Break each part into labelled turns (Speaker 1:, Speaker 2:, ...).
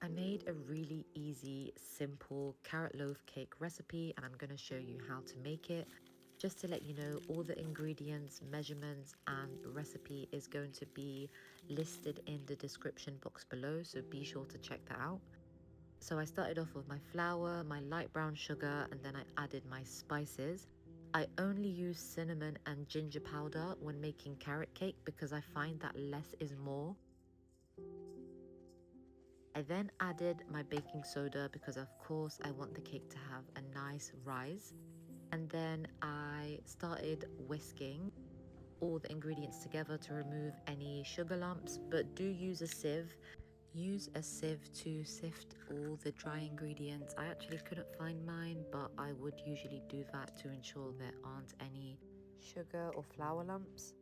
Speaker 1: I made a really easy, simple carrot loaf cake recipe, and I'm going to show you how to make it. Just to let you know, all the ingredients, measurements and recipe is going to be listed in the description box below, so be sure to check that out. So I started off with my flour, my light brown sugar, and then I added my spices. I only use cinnamon and ginger powder when making carrot cake because I find that less is more. I then added my baking soda because of course I want the cake to have a nice rise. And then I started whisking all the ingredients together to remove any sugar lumps, but do use a sieve. Use a sieve to sift all the dry ingredients. I actually couldn't find mine, but I would usually do that to ensure there aren't any sugar or flour lumps.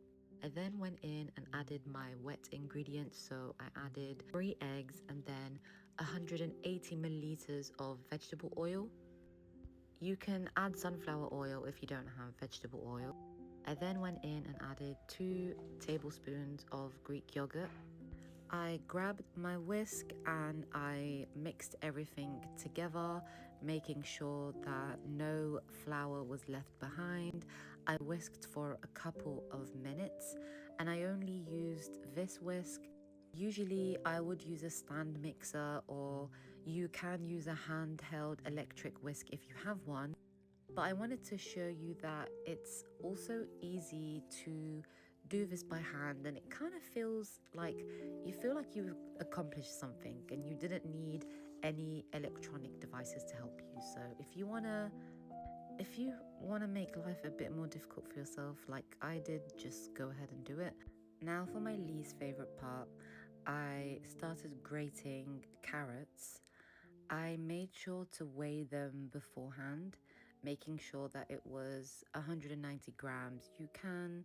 Speaker 1: I then went in and added my wet ingredients, so I added 3 eggs and then 180 milliliters of vegetable oil. You can add sunflower oil if you don't have vegetable oil. I then went in and added 2 tablespoons of Greek yogurt. I grabbed my whisk and I mixed everything together, making sure that no flour was left behind. I whisked for a couple of minutes and I only used this whisk. Usually I would use a stand mixer, or you can use a handheld electric whisk if you have one. But I wanted to show you that it's also easy to do this by hand, and it kind of feels like you accomplished something and you didn't need any electronic devices to help you. So if you wanna make life a bit more difficult for yourself like I did, just go ahead and do it. Now for my least favorite part, I started grating carrots. I made sure to weigh them beforehand, making sure that it was 190 grams. You can,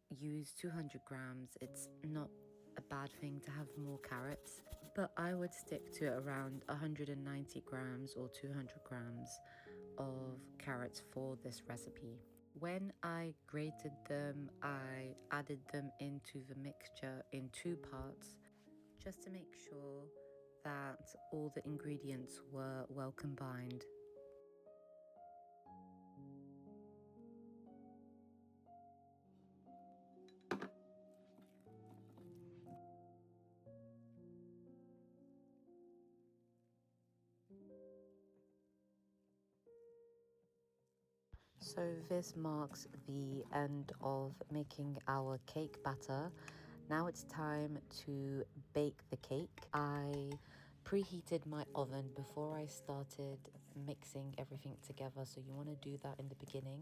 Speaker 1: use 200 grams. It's not a bad thing to have more carrots, but I would stick to around 190 grams or 200 grams of carrots for this recipe. When I grated them, I added them into the mixture in 2 parts, just to make sure that all the ingredients were well combined. So this marks the end of making our cake batter. Now it's time to bake the cake. I preheated my oven before I started mixing everything together, so you want to do that in the beginning.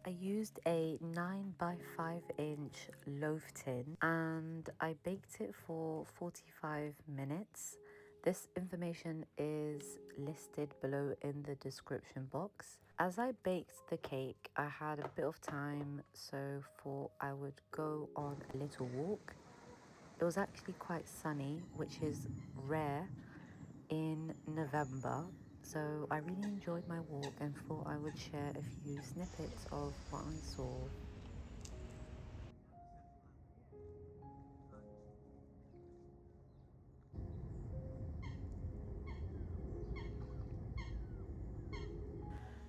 Speaker 1: I used a 9 by 5 inch loaf tin and I baked it for 45 minutes. This information is listed below in the description box. As I baked the cake, I had a bit of time, so thought I would go on a little walk. It was actually quite sunny, which is rare in November, so I really enjoyed my walk and thought I would share a few snippets of what I saw.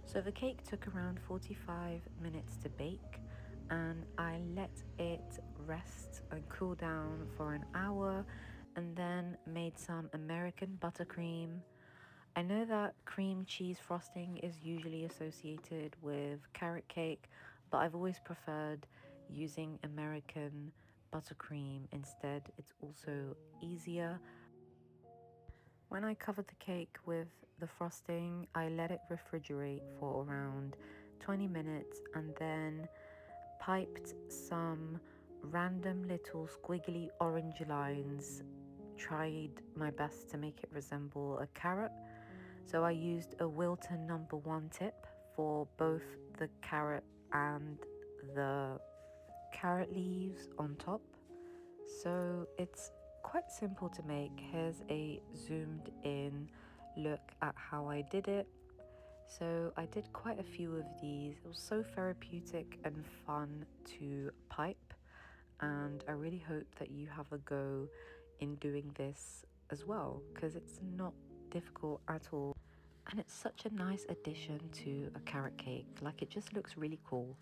Speaker 1: So the cake took around 45 minutes to bake, and I let it rest and cool down for an hour, and then made some American buttercream. I know that cream cheese frosting is usually associated with carrot cake, but I've always preferred using American buttercream instead. It's also easier. When I covered the cake with the frosting, I let it refrigerate for around 20 minutes and then piped some random little squiggly orange lines. Tried my best to make it resemble a carrot. So I used a Wilton #1 tip for both the carrot and the carrot leaves on top. So it's quite simple to make. Here's a zoomed in look at how I did it. So I did quite a few of these. It was so therapeutic and fun to pipe, and I really hope that you have a go in doing this as well, because it's not difficult at all. And it's such a nice addition to a carrot cake. Like, it just looks really cool.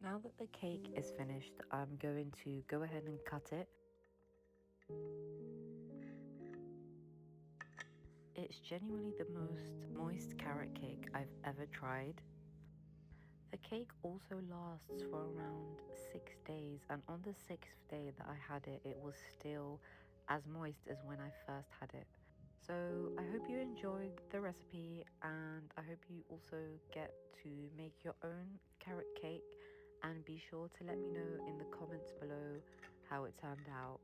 Speaker 1: Now that the cake is finished, I'm going to go ahead and cut it. It's genuinely the most moist carrot cake I've ever tried. The cake also lasts for around 6 days, and on the 6th day that I had it, it was still as moist as when I first had it. So I hope you enjoyed the recipe, and I hope you also get to make your own carrot cake, and be sure to let me know in the comments below how it turned out.